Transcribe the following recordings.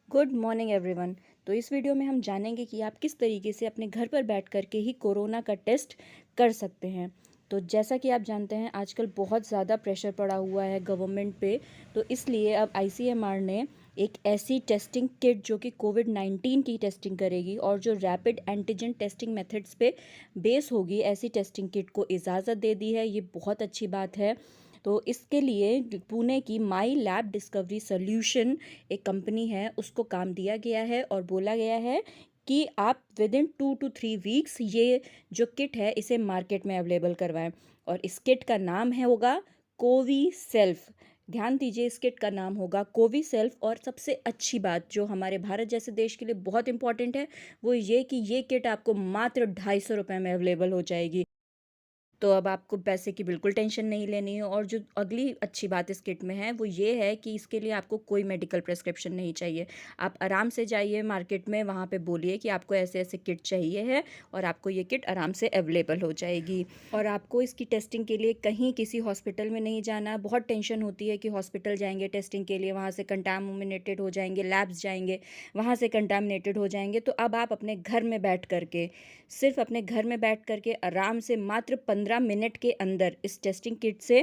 Good morning everyone. तो इस video में हम जानेंगे कि आप किस तरीके से अपने घर पर बैठ कर के ही कोरोना का टेस्ट कर सकते हैं। तो जैसा कि आप जानते हैं आजकल बहुत ज़्यादा प्रेशर पड़ा हुआ है गवर्नमेंट पे। तो इसलिए अब आईसीएमआर ने एक ऐसी टेस्टिंग किट जो कि कोविड-19 की टेस्टिंग करेगी और जो रैपिड एंटीजन टेस्टिंग मेथड्स पे बेस होगी, ऐसी टेस्टिंग किट को इजाज़त दे दी है। ये बहुत अच्छी बात है। तो इसके लिए पुणे की माई लैब डिस्कवरी सॉल्यूशन एक कंपनी है, उसको काम दिया गया है और बोला गया है कि आप विद इन 2 to 3 वीक्स ये जो किट है इसे मार्केट में अवेलेबल करवाएं। और इस किट का नाम है होगा कोवी सेल्फ। ध्यान दीजिए, इस किट का नाम होगा कोवी सेल्फ। और सबसे अच्छी बात जो हमारे भारत जैसे देश के लिए बहुत इंपॉर्टेंट है वो ये कि ये किट आपको मात्र 250 रुपये में अवेलेबल हो जाएगी। तो अब आपको पैसे की बिल्कुल टेंशन नहीं लेनी है। और जो अगली अच्छी बात इस किट में है वो ये है कि इसके लिए आपको कोई मेडिकल प्रिस्क्रिप्शन नहीं चाहिए। आप आराम से जाइए मार्केट में, वहाँ पे बोलिए कि आपको ऐसे ऐसे किट चाहिए है और आपको ये किट आराम से अवेलेबल हो जाएगी। और आपको इसकी टेस्टिंग के लिए कहीं किसी हॉस्पिटल में नहीं जाना। बहुत टेंशन होती है कि हॉस्पिटल जाएंगे टेस्टिंग के लिए, वहाँ से कंटामिनेटेड हो जाएंगे, लैब्स जाएंगे, वहाँ से कंटामिनेटेड हो जाएंगे। तो अब आप अपने घर में बैठ करके, सिर्फ अपने घर में बैठ करके आराम से मात्र 15 मिनट के अंदर इस टेस्टिंग किट से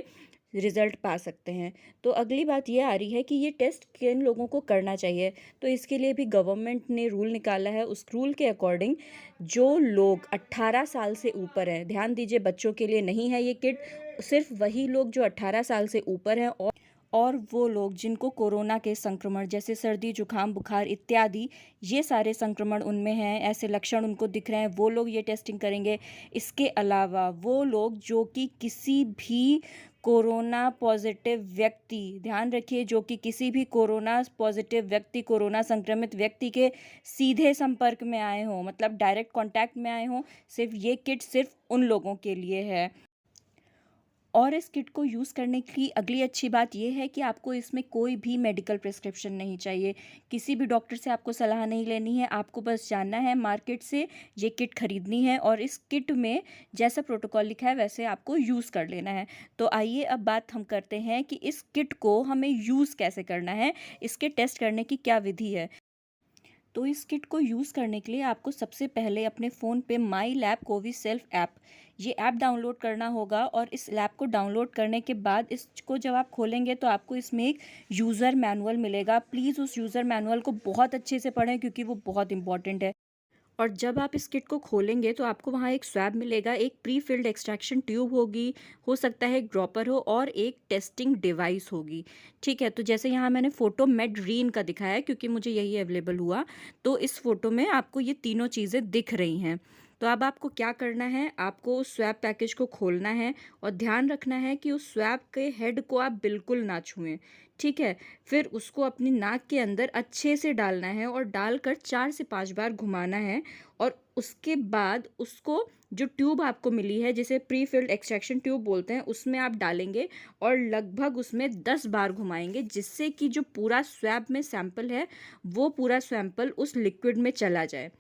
रिज़ल्ट पा सकते हैं। तो अगली बात ये आ रही है कि ये टेस्ट किन लोगों को करना चाहिए। तो इसके लिए भी गवर्नमेंट ने रूल निकाला है। उस रूल के अकॉर्डिंग जो लोग 18 साल से ऊपर हैं, ध्यान दीजिए बच्चों के लिए नहीं है ये किट, सिर्फ वही लोग जो 18 साल से ऊपर हैं और वो लोग जिनको कोरोना के संक्रमण जैसे सर्दी जुकाम बुखार इत्यादि ये सारे संक्रमण उनमें हैं, ऐसे लक्षण उनको दिख रहे हैं, वो लोग ये टेस्टिंग करेंगे। इसके अलावा वो लोग जो कि किसी भी कोरोना पॉजिटिव व्यक्ति, ध्यान रखिए, जो कि किसी भी कोरोना पॉजिटिव व्यक्ति, कोरोना संक्रमित व्यक्ति के सीधे संपर्क में आए हों, मतलब डायरेक्ट कांटेक्ट में आए हों, सिर्फ ये किट सिर्फ उन लोगों के लिए है। और इस किट को यूज़ करने की अगली अच्छी बात ये है कि आपको इसमें कोई भी मेडिकल प्रिस्क्रिप्शन नहीं चाहिए। किसी भी डॉक्टर से आपको सलाह नहीं लेनी है। आपको बस जाना है मार्केट से, ये किट खरीदनी है और इस किट में जैसा प्रोटोकॉल लिखा है वैसे आपको यूज़ कर लेना है। तो आइए अब बात हम करते हैं कि इस किट को हमें यूज़ कैसे करना है, इसके टेस्ट करने की क्या विधि है। तो इस किट को यूज़ करने के लिए आपको सबसे पहले अपने फ़ोन पे माई लैब कोवी सेल्फ ऐप, ये ऐप डाउनलोड करना होगा। और इस ऐप को डाउनलोड करने के बाद इसको जब आप खोलेंगे तो आपको इसमें एक यूज़र मैनुअल मिलेगा। प्लीज़ उस यूज़र मैनुअल को बहुत अच्छे से पढ़ें क्योंकि वो बहुत इंपॉर्टेंट है। और जब आप इस किट को खोलेंगे तो आपको वहाँ एक स्वैब मिलेगा, एक प्री फिल्ड एक्सट्रैक्शन ट्यूब होगी, हो सकता है एक ड्रॉपर हो और एक टेस्टिंग डिवाइस होगी। ठीक है, तो जैसे यहाँ मैंने फ़ोटो मेडरीन का दिखाया है क्योंकि मुझे यही अवेलेबल हुआ। तो इस फ़ोटो में आपको ये तीनों चीज़ें दिख रही हैं। तो अब आपको क्या करना है, आपको उस स्वैब पैकेज को खोलना है और ध्यान रखना है कि उस स्वैब के हेड को आप बिल्कुल ना छुएं। ठीक है, फिर उसको अपनी नाक के अंदर अच्छे से डालना है और डालकर 4 से 5 बार घुमाना है। और उसके बाद उसको, जो ट्यूब आपको मिली है जिसे प्री फिल्ड एक्सट्रैक्शन ट्यूब बोलते हैं, उसमें आप डालेंगे और लगभग उसमें 10 बार घुमाएंगे जिससे कि जो पूरा स्वैब में सैंपल है वो पूरा सैंपल उस लिक्विड में चला जाए।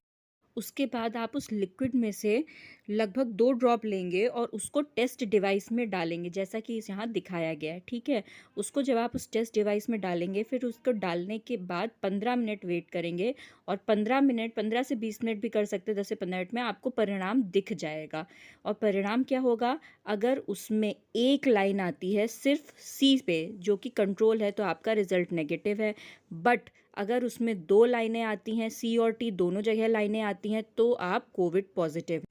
उसके बाद आप उस लिक्विड में से लगभग 2 ड्रॉप लेंगे और उसको टेस्ट डिवाइस में डालेंगे जैसा कि इस यहाँ दिखाया गया है। ठीक है, उसको जब आप उस टेस्ट डिवाइस में डालेंगे फिर उसको डालने के बाद 15 मिनट वेट करेंगे। और 15 मिनट, 15 से 20 मिनट भी कर सकते हैं, 10 से 15 मिनट में आपको परिणाम दिख जाएगा। और परिणाम क्या होगा, अगर उसमें एक लाइन आती है सिर्फ सी पे जो कि कंट्रोल है तो आपका रिजल्ट नेगेटिव है। बट अगर उसमें 2 लाइनें आती हैं, सी और टी दोनों जगह लाइनें आती हैं, तो आप कोविड पॉजिटिव।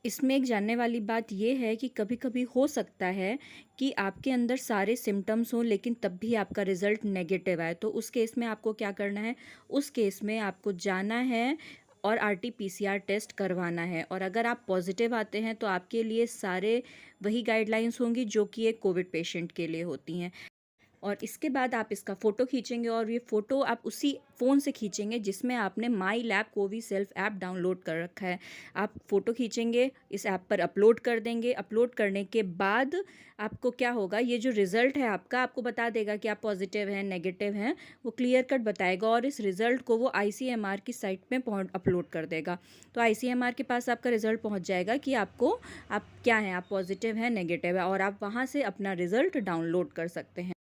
इसमें एक जानने वाली बात ये है कि कभी-कभी हो सकता है कि आपके अंदर सारे सिम्पटम्स हों लेकिन तब भी आपका रिज़ल्ट नेगेटिव आए। तो उस केस में आपको क्या करना है, उस केस में आपको जाना है और आरटी-पीसीआर टेस्ट करवाना है। और अगर आप पॉजिटिव आते हैं तो आपके लिए सारे वही गाइडलाइंस होंगी जो कि एक कोविड पेशेंट के लिए होती हैं। और इसके बाद आप इसका फ़ोटो खींचेंगे और ये फ़ोटो आप उसी फ़ोन से खींचेंगे जिसमें आपने माई लैब कोवी सेल्फ ऐप डाउनलोड कर रखा है। आप फ़ोटो खींचेंगे, इस ऐप पर अपलोड कर देंगे। अपलोड करने के बाद आपको क्या होगा, ये जो रिज़ल्ट है आपका आपको बता देगा कि आप पॉजिटिव हैं, नेगेटिव हैं, वो क्लियर कट बताएगा। और इस रिज़ल्ट को वो आईसीएमआर की साइट में पहुँच अपलोड कर देगा। तो आईसीएमआर के पास आपका रिज़ल्ट पहुँच जाएगा कि आपको, आप क्या हैं, आप पॉजिटिव हैं, नेगेटिव है, और आप वहाँ से अपना रिज़ल्ट डाउनलोड कर सकते हैं।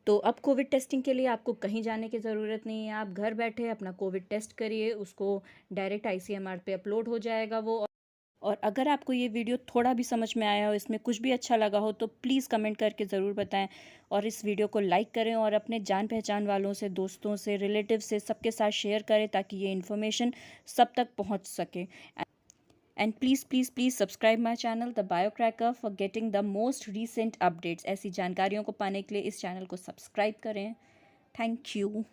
तो अब कोविड टेस्टिंग के लिए आपको कहीं जाने की ज़रूरत नहीं है, आप घर बैठे अपना कोविड टेस्ट करिए, उसको डायरेक्ट आईसीएमआर पे अपलोड हो जाएगा वो। और अगर आपको ये वीडियो थोड़ा भी समझ में आया हो, इसमें कुछ भी अच्छा लगा हो, तो प्लीज़ कमेंट करके ज़रूर बताएं और इस वीडियो को लाइक करें और अपने जान पहचान वालों से, दोस्तों से, रिलेटिव से, सबके साथ शेयर करें ताकि ये इन्फॉर्मेशन सब तक पहुंच सके। And please please please subscribe my channel the Biocracker for getting the most recent updates. ऐसी जानकारियों को पाने के लिए इस चैनल को सब्सक्राइब करें। Thank you.